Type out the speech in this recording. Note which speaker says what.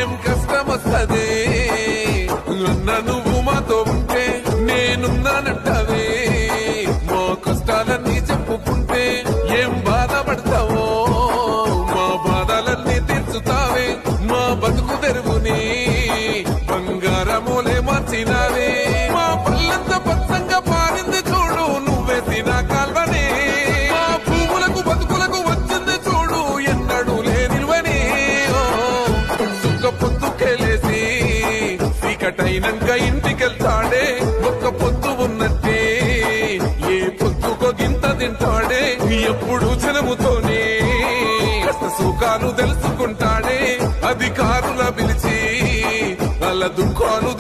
Speaker 1: ఏం కష్టం వస్తదే అన్న నువ్వు మాతో ఉంటే నేనున్నానంటావే మా కష్టాలన్నీ చెప్పుకుంటే ఏం బాధపడతావో మా బాధలన్నీ తీర్చుతావే మా బతుకు తెరువుని బంగారమోలే మార్చినావే మా పళ్ళంతా పచ్చంగా పారింది చూడు నువ్వే తినా కాల్వనే మా భూములకు బతుకులకు వచ్చింది చూడు ఎన్నడూ లేనివని సుక్క పొద్దుకెళ్ళేసి చీకటైనంక ఇంటికెళ్తాడే ఒక్క పొద్దు ఉన్నట్టే ఏ పొద్దుకో గింత తింటాడే ఎప్పుడు జనముతోనే కష్ట సుఖాలు తెలుసుకుంటాడే అధికారుల పిలిచి వాళ్ళ దుఃఖాలు